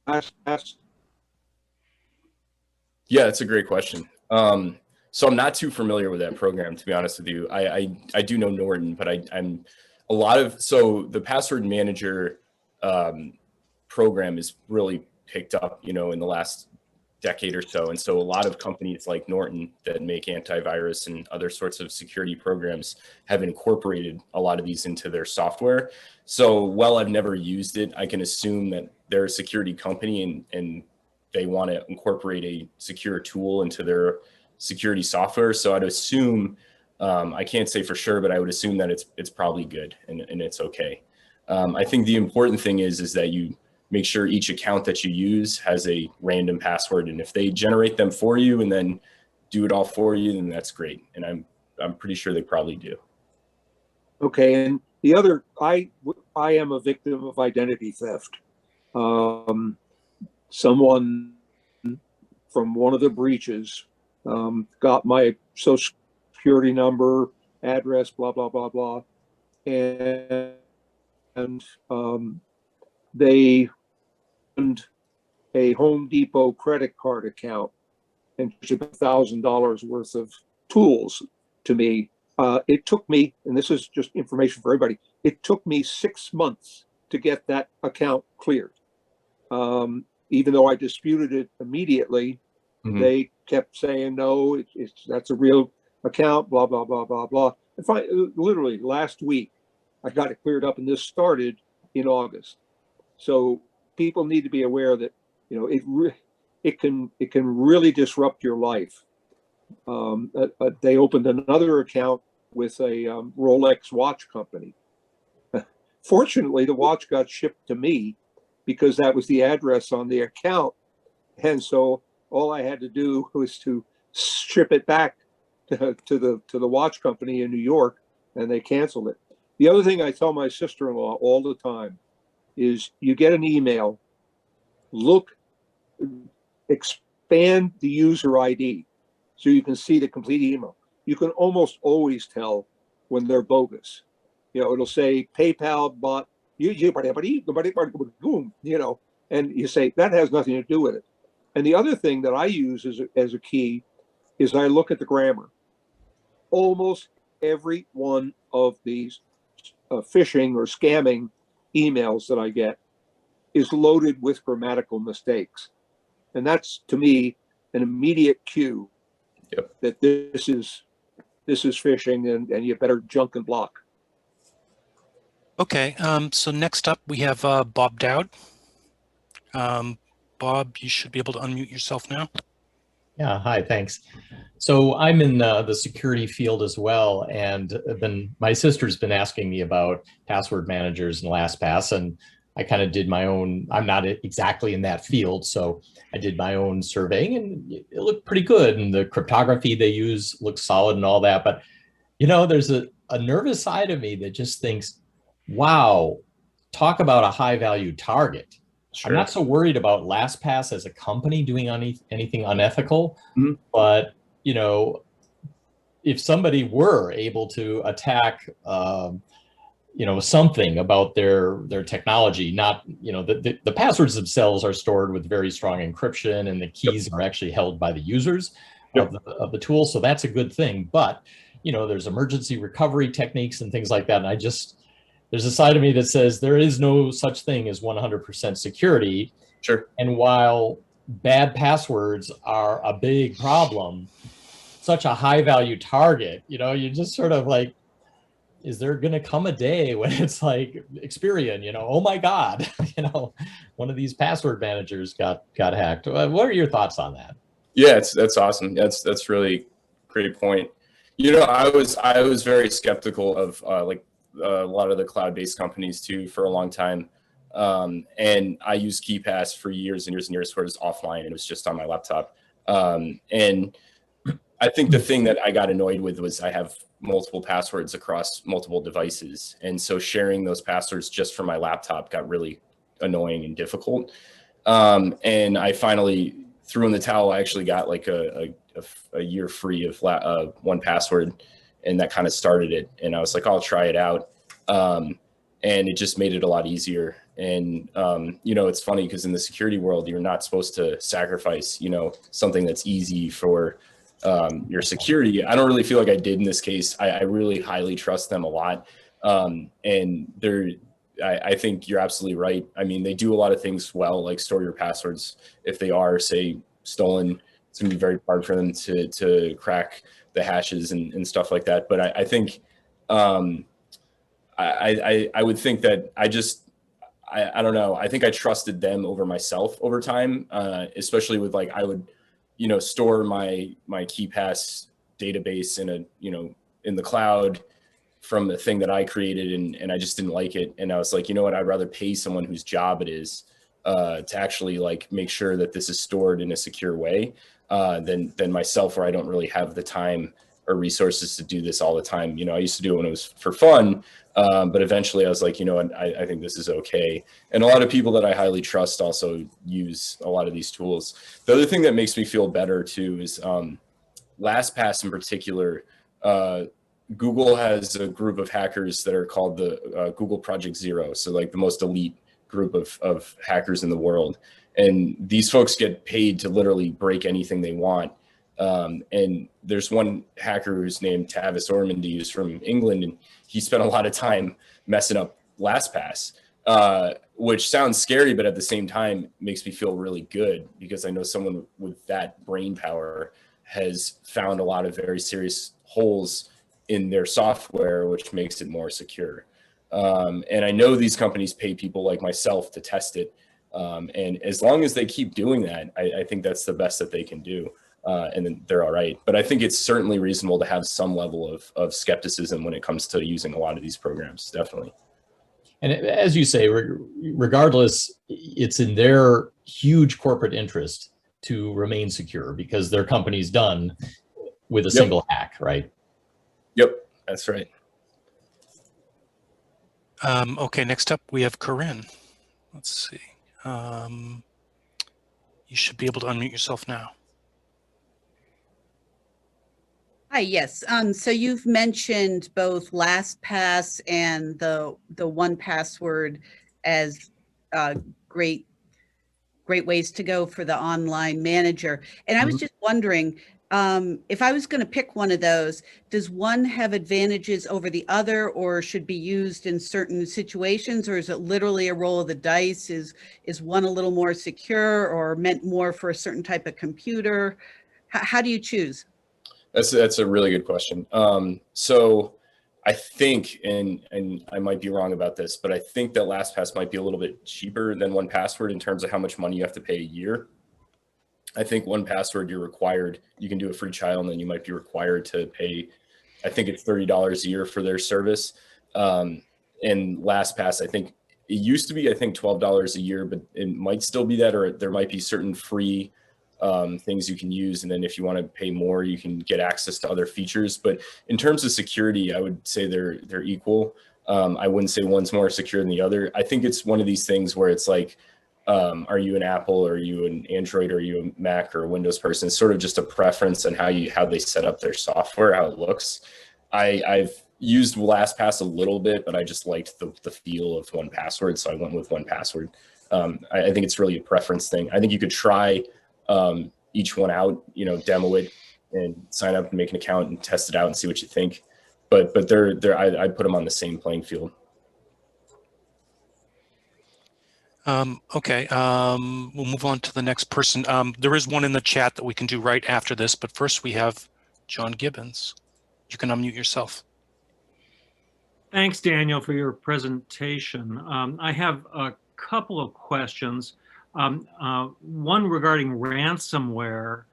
last? Yeah, that's a great question. So I'm not too familiar with that program, to be honest with you. I do know Norton, but I'm a lot of, so the password manager program is really picked up, in the last decade or so. And so a lot of companies like Norton that make antivirus and other sorts of security programs have incorporated a lot of these into their software. So while I've never used it, I can assume that they're a security company and they want to incorporate a secure tool into their security software. So I'd assume, I can't say for sure, but I would assume that it's probably good and it's okay. I think the important thing is that you make sure each account that you use has a random password. And if they generate them for you and then do it all for you, then that's great. And I'm pretty sure they probably do. Okay, and the other, I am a victim of identity theft. Someone from one of the breaches got my social security number, address, blah, blah, blah, blah. And they opened a Home Depot credit card account and about $1,000 worth of tools to me. It took me, and this is just information for everybody, it took me 6 months to get that account cleared. Even though I disputed it immediately, they kept saying, no, that's a real account, blah, blah, blah, blah, blah. And finally, literally last week, I got it cleared up, and this started in August. So people need to be aware that, you know, it can really disrupt your life. They opened another account with a Rolex watch company. Fortunately, the watch got shipped to me because that was the address on the account. And so all I had to do was to ship it back to the watch company in New York, and they canceled it. The other thing I tell my sister-in-law all the time is you get an email, expand the user ID so you can see the complete email. You can almost always tell when they're bogus. You know, it'll say PayPal bought you know, and you say that has nothing to do with it. And the other thing that I use as a key is I look at the grammar. Almost every one of these phishing or scamming emails that I get is loaded with grammatical mistakes. And that's, to me, an immediate cue that this is phishing, and you better junk and block. Okay, so next up we have Bob Dowd. Bob, you should be able to unmute yourself now. Yeah, hi, thanks. So I'm in the security field as well, and my sister's been asking me about password managers and LastPass, and I kind of did my own. I'm not exactly in that field, so I did my own surveying, and it looked pretty good, and the cryptography they use looks solid and all that. But you know, there's a nervous side of me that just thinks, wow, talk about a high value target. Sure. I'm not so worried about LastPass as a company doing anything unethical, but you know, if somebody were able to attack, you know, something about their technology, not, you know, the passwords themselves are stored with very strong encryption, and the keys are actually held by the users of the tool, so that's a good thing. But you know, there's emergency recovery techniques and things like that, and there's a side of me that says there is no such thing as 100% security. Sure. And while bad passwords are a big problem, such a high value target, you know, you just sort of like, is there going to come a day when it's like Experian, you know, oh my God, you know, one of these password managers got hacked. What are your thoughts on that? Yeah, that's awesome. That's really great point. You know, I was very skeptical of like a lot of the cloud-based companies too for a long time. And I used KeePass for years and years and years where it was offline and it was just on my laptop. And I think the thing that I got annoyed with was I have multiple passwords across multiple devices. And so sharing those passwords just from my laptop got really annoying and difficult. And I finally threw in the towel. I actually got like a year free of 1Password. And that kind of started it. And I was like, I'll try it out. And it just made it a lot easier. And, you know, it's funny because in the security world, you're not supposed to sacrifice, you know, something that's easy for your security. I don't really feel like I did in this case. I really highly trust them a lot. And I think you're absolutely right. I mean, they do a lot of things well, like store your passwords. If they are, say, stolen, it's gonna be very hard for them to crack the hashes and stuff like that. But I think I would think that I don't know. I think I trusted them over myself over time, especially with like, I would, you know, store my KeePass database in the cloud from the thing that I created, and I just didn't like it. And I was like, you know what, I'd rather pay someone whose job it is to actually like make sure that this is stored in a secure way than myself, where I don't really have the time or resources to do this all the time. You know, I used to do it when it was for fun, but eventually I was like, you know what, I think this is okay. And a lot of people that I highly trust also use a lot of these tools. The other thing that makes me feel better too is LastPass in particular. Google has a group of hackers that are called the Google Project Zero. So like the most elite group of hackers in the world. And these folks get paid to literally break anything they want. And there's one hacker who's named Tavis Ormandy, who's from England, and he spent a lot of time messing up LastPass, which sounds scary, but at the same time makes me feel really good because I know someone with that brain power has found a lot of very serious holes in their software, which makes it more secure. And I know these companies pay people like myself to test it. And as long as they keep doing that, I think that's the best that they can do. And then they're all right. But I think it's certainly reasonable to have some level of skepticism when it comes to using a lot of these programs, definitely. And as you say, regardless, it's in their huge corporate interest to remain secure because their company's done with a single hack, right? Yep, that's right. Okay, next up we have Corinne. Let's see. You should be able to unmute yourself now. Hi, yes. So you've mentioned both LastPass and the 1Password as great ways to go for the online manager. And I was just wondering, if I was going to pick one of those, does one have advantages over the other, or should be used in certain situations, or is it literally a roll of the dice? Is one a little more secure or meant more for a certain type of computer? How do you choose? That's a really good question. So I think, and I might be wrong about this, but I think that LastPass might be a little bit cheaper than 1Password in terms of how much money you have to pay a year. I think 1Password, you're required, you can do a free trial, and then you might be required to pay, I think it's $30 a year for their service. And LastPass, I think it used to be, I think $12 a year, but it might still be that, or there might be certain free things you can use. And then if you want to pay more, you can get access to other features. But in terms of security, I would say they're equal. I wouldn't say one's more secure than the other. I think it's one of these things where it's like, are you an Apple, or are you an Android, or are you a Mac or a Windows person? It's sort of just a preference on how they set up their software, how it looks. I've used LastPass a little bit, but I just liked the feel of 1Password, so I went with 1Password. I think it's really a preference thing. I think you could try each one out, demo it and sign up and make an account and test it out and see what you think. But I put them on the same playing field. Okay, we'll move on to the next person. There is one in the chat that we can do right after this, but first we have John Gibbons. You can unmute yourself. Thanks, Daniel, for your presentation. I have a couple of questions. One regarding ransomware,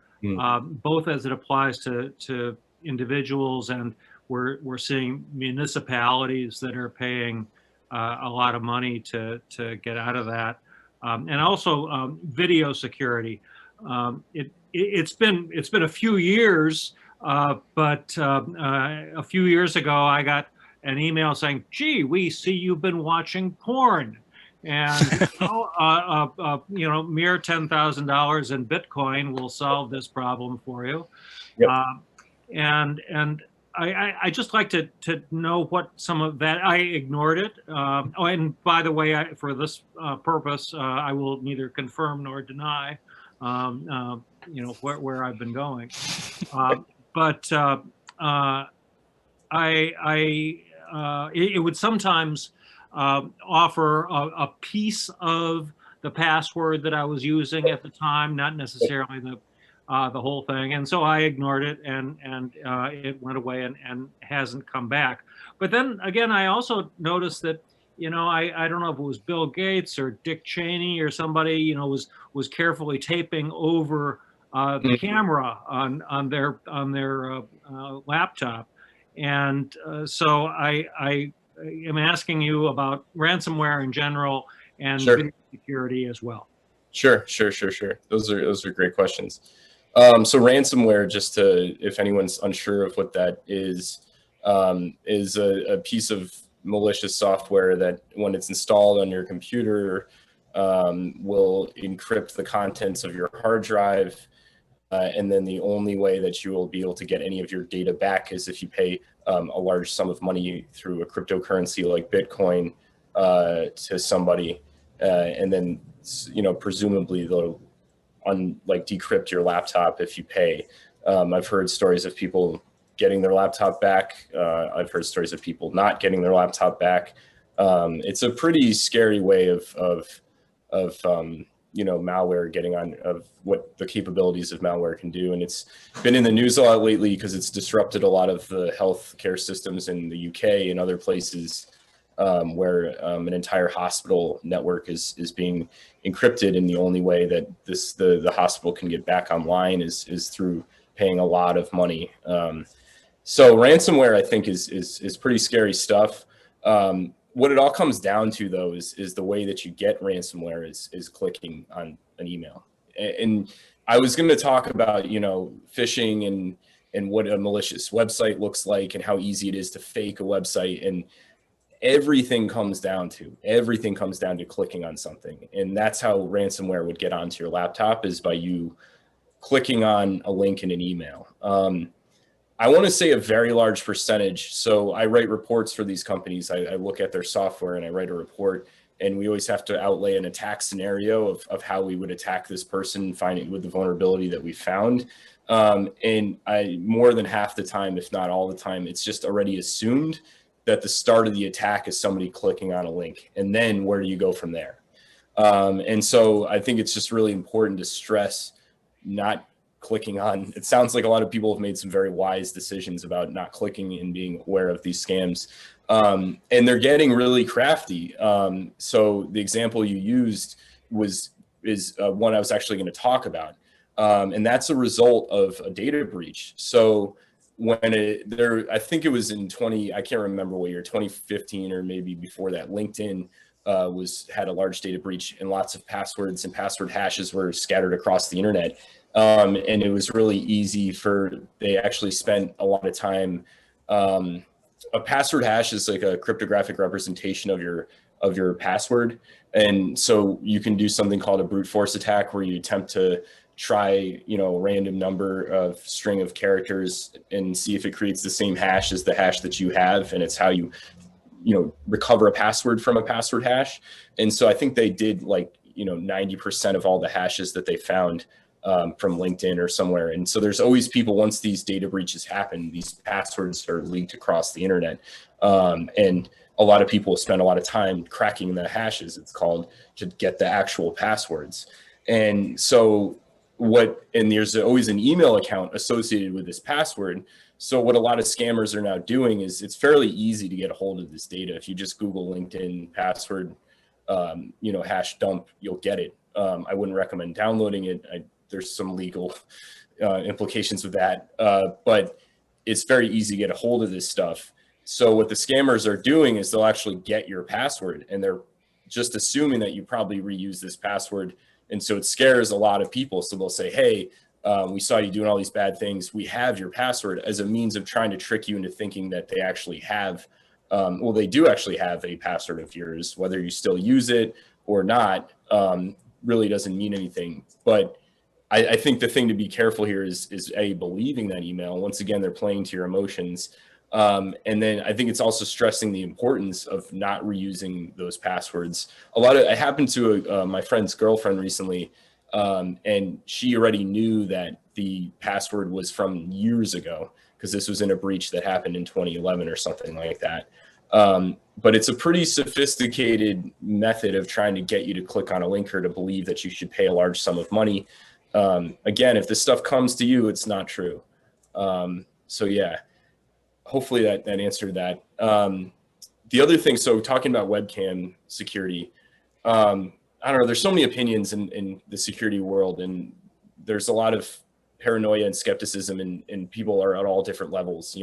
both as it applies to individuals, and we're seeing municipalities that are paying a lot of money to get out of that, and also video security. It's been a few years, but a few years ago I got an email saying, "Gee, we see you've been watching porn." And mere $10,000 in Bitcoin will solve this problem for you. Yep. And I just like to know what some of that. I ignored it. Oh, and by the way, for this purpose, I will neither confirm nor deny, where I've been going. But it would sometimes offer a piece of the password that I was using at the time, not necessarily the whole thing. And so I ignored it, and it went away and hasn't come back. But then again, I also noticed that, I don't know if it was Bill Gates or Dick Cheney or somebody, was carefully taping over the camera on their laptop. And so I am asking you about ransomware in general and video security as well. Sure. Those are great questions. So ransomware, if anyone's unsure of what that is a piece of malicious software that, when it's installed on your computer, will encrypt the contents of your hard drive. And then the only way that you will be able to get any of your data back is if you pay a large sum of money through a cryptocurrency like Bitcoin to somebody, and then presumably they'll decrypt your laptop if you pay. I've heard stories of people getting their laptop back. I've heard stories of people not getting their laptop back. It's a pretty scary way of malware getting on, of what the capabilities of malware can do. And it's been in the news a lot lately because it's disrupted a lot of the healthcare systems in the UK and other places. where an entire hospital network is being encrypted, and the only way that the hospital can get back online is through paying a lot of money. So ransomware, I think, is pretty scary stuff. What it all comes down to, though, is the way that you get ransomware is clicking on an email. And I was going to talk about, you know, phishing and what a malicious website looks like and how easy it is to fake a website. And everything comes down to clicking on something. And that's how ransomware would get onto your laptop, is by you clicking on a link in an email. I want to say a very large percentage. So I write reports for these companies. I look at their software and I write a report, and we always have to outlay an attack scenario of how we would attack this person, finding with the vulnerability that we found. And more than half the time, if not all the time, it's just already assumed that the start of the attack is somebody clicking on a link. And then where do you go from there? And so I think it's just really important to stress not clicking on. It sounds like a lot of people have made some very wise decisions about not clicking and being aware of these scams. And they're getting really crafty. So the example you used is one I was actually going to talk about. And that's a result of a data breach. So when I think it was in I can't remember what year, 2015 or maybe before that, LinkedIn had a large data breach, and lots of passwords and password hashes were scattered across the internet. And it was really easy they actually spent a lot of time. A password hash is like a cryptographic representation of your password. And so you can do something called a brute force attack, where you attempt to try, you know, a random number of string of characters and see if it creates the same hash as the hash that you have. And it's how you recover a password from a password hash. And so I think they did 90% of all the hashes that they found from LinkedIn or somewhere. And so there's always people, once these data breaches happen, these passwords are leaked across the internet. And a lot of people spend a lot of time cracking the hashes, it's called, to get the actual passwords. And so there's always an email account associated with this password. So what a lot of scammers are now doing is, it's fairly easy to get a hold of this data. If you just Google LinkedIn password, hash dump, you'll get it. I wouldn't recommend downloading it. There's some legal implications with that, but it's very easy to get a hold of this stuff. So what the scammers are doing is they'll actually get your password, and they're just assuming that you probably reuse this password. And so it scares a lot of people. So they'll say, hey, we saw you doing all these bad things. We have your password, as a means of trying to trick you into thinking that they actually have, they do actually have a password of yours. Whether you still use it or not really doesn't mean anything. But I think the thing to be careful here is believing that email. Once again, they're playing to your emotions. And then I think it's also stressing the importance of not reusing those passwords. It happened to my friend's girlfriend recently, and she already knew that the password was from years ago, because this was in a breach that happened in 2011 or something like that. But it's a pretty sophisticated method of trying to get you to click on a link or to believe that you should pay a large sum of money. Again, if this stuff comes to you, it's not true. So yeah. Hopefully that answered that. The other thing, so talking about webcam security, I don't know, there's so many opinions in the security world, and there's a lot of paranoia and skepticism, and people are at all different levels,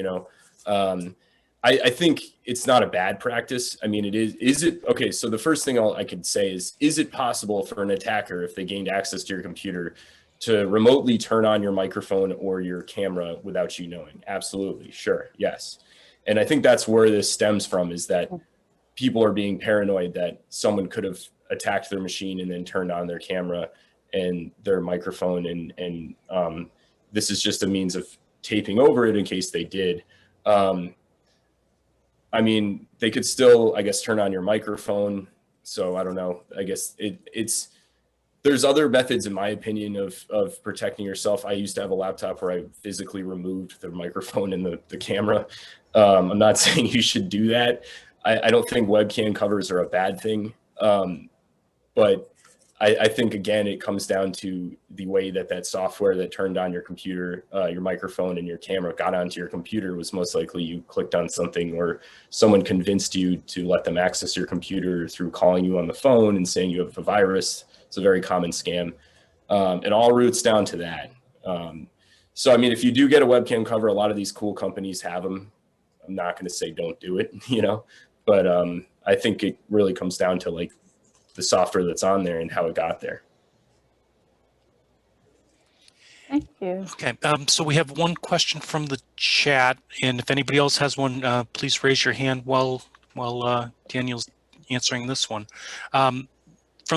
I think it's not a bad practice. I mean, okay, so the first thing I could say is it possible for an attacker, if they gained access to your computer, to remotely turn on your microphone or your camera without you knowing? Absolutely. Sure. Yes. And I think that's where this stems from, is that people are being paranoid that someone could have attacked their machine and then turned on their camera and their microphone. And this is just a means of taping over it in case they did. I mean, they could still, I guess, turn on your microphone. So I don't know. I guess there's other methods, in my opinion, of protecting yourself. I used to have a laptop where I physically removed the microphone and the camera. I'm not saying you should do that. I don't think webcam covers are a bad thing. But I think, again, it comes down to the way that software that turned on your computer, your microphone and your camera got onto your computer was most likely you clicked on something or someone convinced you to let them access your computer through calling you on the phone and saying you have a virus. It's a very common scam. It all roots down to that. So, I mean, if you do get a webcam cover, a lot of these cool companies have them. I'm not going to say don't do it, you know, but I think it really comes down to like the software that's on there and how it got there. Thank you. Okay, so we have one question from the chat, and if anybody else has one, please raise your hand while Daniel's answering this one. From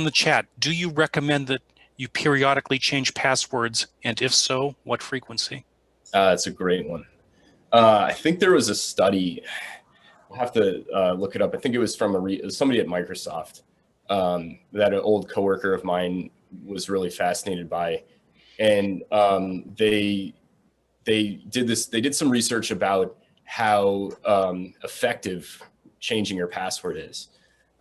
the chat, do you recommend that you periodically change passwords, and if so, what frequency? That's a great one. I think there was a study. I'll have to look it up. I think it was from somebody at Microsoft that an old coworker of mine was really fascinated by, and they did some research about how effective changing your password is,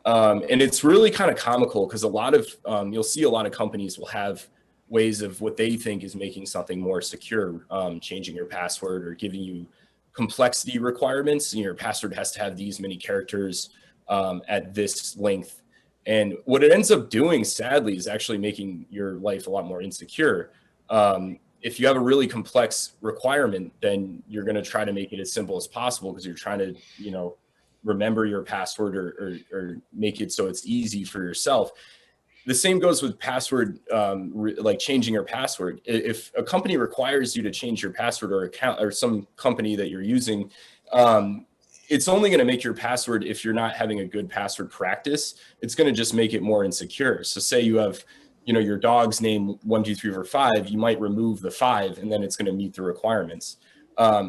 and it's really kind of comical because a lot of you'll see a lot of companies will have ways of what they think is making something more secure, changing your password or giving you complexity requirements. Your password has to have these many characters at this length. And what it ends up doing, sadly, is actually making your life a lot more insecure. If you have a really complex requirement, then you're going to try to make it as simple as possible because you're trying to, you know, remember your password or make it so it's easy for yourself. The same goes with password, like changing your password. If a company requires you to change your password or account or some company that you're using, it's only going to make your password, if you're not having a good password practice, it's going to just make it more insecure. So say you have, you know, your dog's name 1, 2, 3, 4, 5, you might remove the 5 and then it's going to meet the requirements.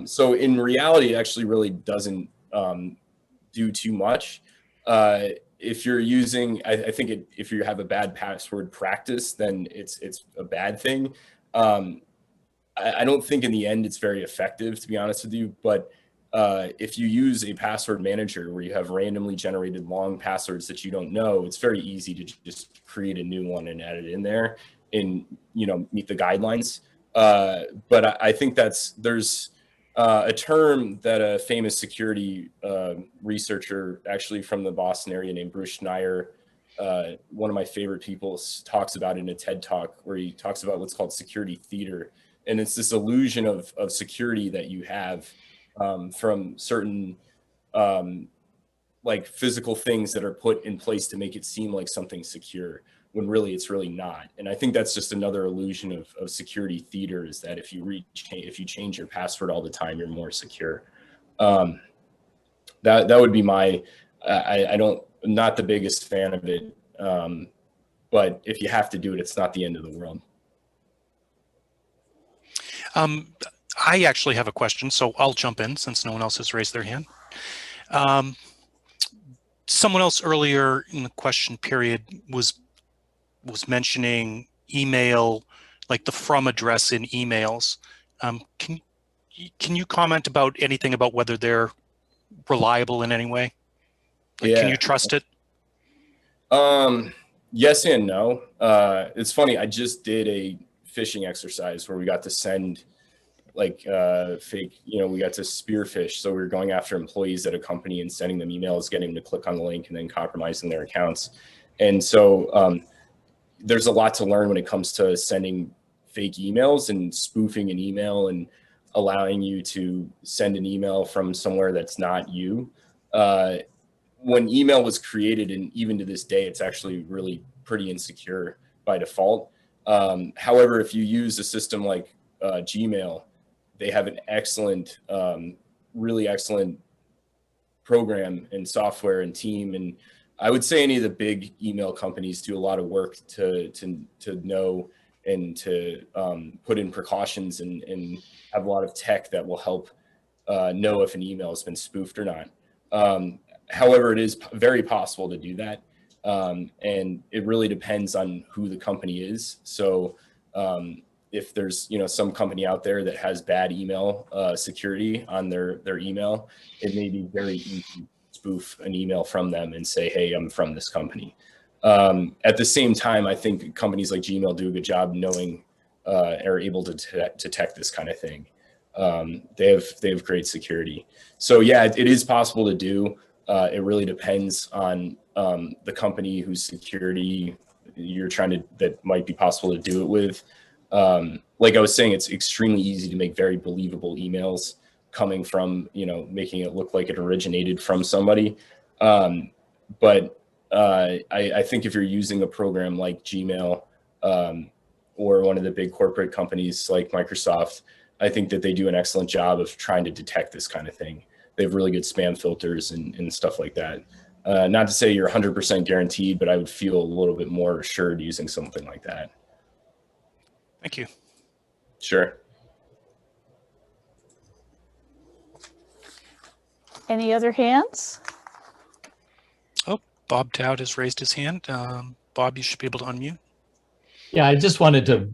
So in reality, it actually really doesn't do too much. If you're using, I think if you have a bad password practice, then it's a bad thing. I don't think in the end it's very effective, to be honest with you, but if you use a password manager where you have randomly generated long passwords that you don't know, it's very easy to just create a new one and add it in there and, you know, meet the guidelines. But I think there's a term that a famous security researcher, actually from the Boston area, named Bruce Schneier, one of my favorite people, talks about in a TED Talk, where he talks about what's called security theater. And it's this illusion of security that you have from certain like physical things that are put in place to make it seem like something secure, when really it's really not. And I think that's just another illusion of security theater, is that if you change your password all the time, you're more secure. That would be my, I'm not the biggest fan of it, but if you have to do it, it's not the end of the world. I actually have a question, so I'll jump in since no one else has raised their hand. Someone else earlier in the question period was mentioning email, like the from address in emails. Can you comment about anything about whether they're reliable in any way? Like, Yeah. Can you trust it? Yes and no. It's funny, I just did a phishing exercise where we got to send like fake, you know, we got to spearfish. So we were going after employees at a company and sending them emails, getting them to click on the link and then compromising their accounts. And so there's a lot to learn when it comes to sending fake emails and spoofing an email and allowing you to send an email from somewhere that's not you. When email was created, and even to this day, it's actually really pretty insecure by default. However, if you use a system like Gmail, they have an excellent, really excellent program and software and team. And I would say any of the big email companies do a lot of work to know and to put in precautions and have a lot of tech that will help know if an email has been spoofed or not. However, it is very possible to do that. And it really depends on who the company is. So if there's, you know, some company out there that has bad email security on their email, it may be very easy to spoof an email from them and say, hey, I'm from this company. At the same time, I think companies like Gmail do a good job knowing, are able to detect this kind of thing. They have great security. So yeah, it is possible to do. It really depends on the company whose security you're that might be possible to do it with. Like I was saying, it's extremely easy to make very believable emails coming from, making it look like it originated from somebody. But I think if you're using a program like Gmail, or one of the big corporate companies like Microsoft, I think that they do an excellent job of trying to detect this kind of thing. They have really good spam filters and stuff like that. Not to say you're 100% guaranteed, but I would feel a little bit more assured using something like that. Thank you. Sure. Any other hands? Oh, Bob Dowd has raised his hand. Bob, you should be able to unmute. Yeah, I just wanted to,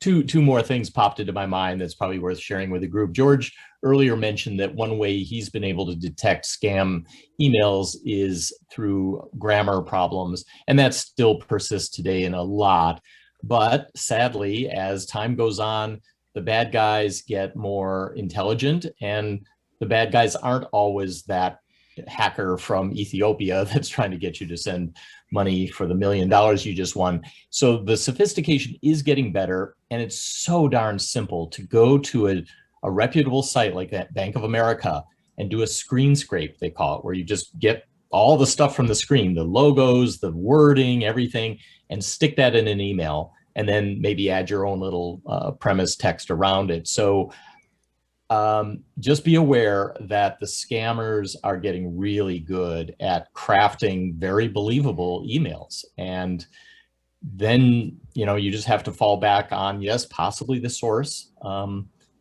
two more things popped into my mind that's probably worth sharing with the group. George earlier mentioned that one way he's been able to detect scam emails is through grammar problems, and that still persists today in a lot. But sadly, as time goes on, the bad guys get more intelligent, and the bad guys aren't always that hacker from Ethiopia that's trying to get you to send money for the $1 million you just won. So the sophistication is getting better, and it's so darn simple to go to a reputable site like that Bank of America and do a screen scrape, they call it, where you just get all the stuff from the screen, the logos, the wording, everything, and stick that in an email, and then maybe add your own little premise text around it. So just be aware that the scammers are getting really good at crafting very believable emails. And then, you just have to fall back on, yes, possibly the source.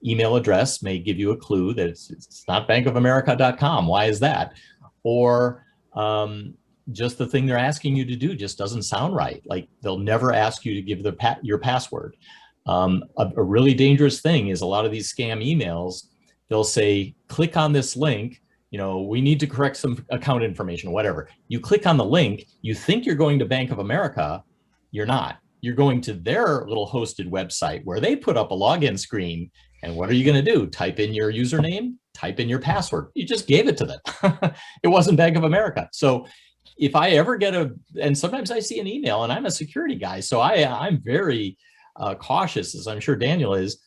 Email address may give you a clue that it's not bankofamerica.com. Why is that? Or just the thing they're asking you to do just doesn't sound right. Like they'll never ask you to give your password. A really dangerous thing is a lot of these scam emails, they'll say, click on this link, we need to correct some account information, whatever. You click on the link, you think you're going to Bank of America, you're not. You're going to their little hosted website where they put up a login screen. And what are you going to do? Type in your username, type in your password. You just gave it to them. It wasn't Bank of America. So if I ever get and sometimes I see an email, and I'm a security guy, so I'm very cautious, as I'm sure Daniel is.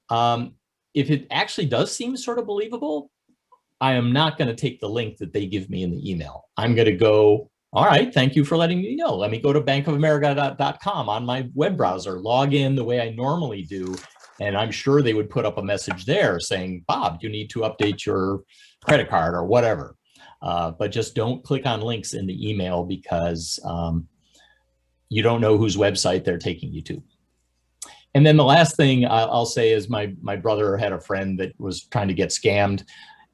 If it actually does seem sort of believable, I am not going to take the link that they give me in the email. I'm going to go, all right, thank you for letting me know. Let me go to bankofamerica.com on my web browser, log in the way I normally do. And I'm sure they would put up a message there saying, Bob, you need to update your credit card or whatever. But just don't click on links in the email because you don't know whose website they're taking you to. And then the last thing I'll say is my brother had a friend that was trying to get scammed.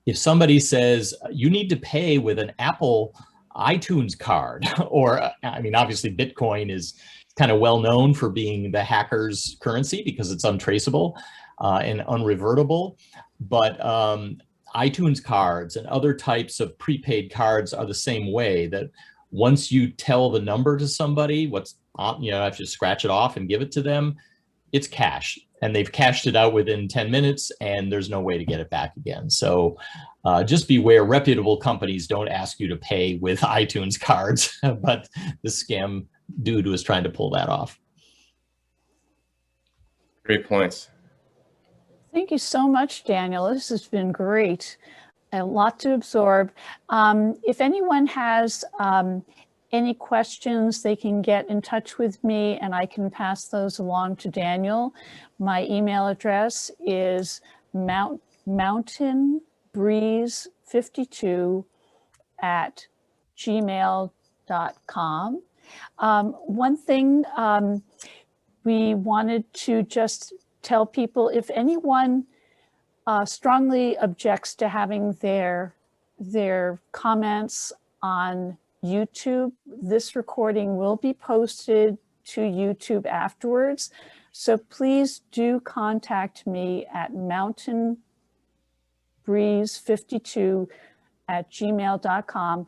If somebody says you need to pay with an Apple iTunes card, or I mean, obviously Bitcoin is kind of well known for being the hacker's currency because it's untraceable and unrevertible. But iTunes cards and other types of prepaid cards are the same way, that once you tell the number to somebody, if you scratch it off and give it to them, it's cash, and they've cashed it out within 10 minutes and there's no way to get it back again. So just beware, reputable companies don't ask you to pay with iTunes cards, but the scam dude was trying to pull that off. Great points. Thank you so much, Daniel. This has been great. A lot to absorb. If anyone has any questions, they can get in touch with me and I can pass those along to Daniel. My email address is mountainbreeze52@gmail.com. One thing we wanted to just tell people, if anyone strongly objects to having their comments on YouTube, this recording will be posted to YouTube afterwards. So please do contact me at mountainbreeze52@gmail.com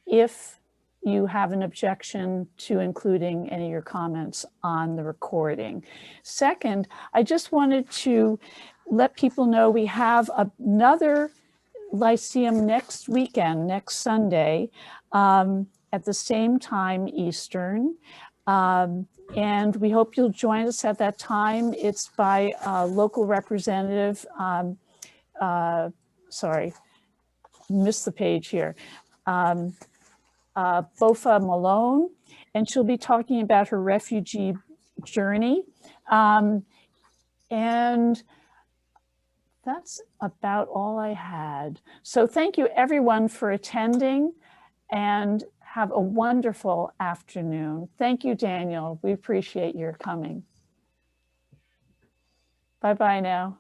if you have an objection to including any of your comments on the recording. Second, I just wanted to let people know we have another Lyceum next weekend, next Sunday, at the same time Eastern. And we hope you'll join us at that time. It's by a local representative, sorry, missed the page here. Bofa Malone, and she'll be talking about her refugee journey. And that's about all I had. So thank you everyone for attending, and have a wonderful afternoon. Thank you, Daniel. We appreciate your coming. Bye-bye now.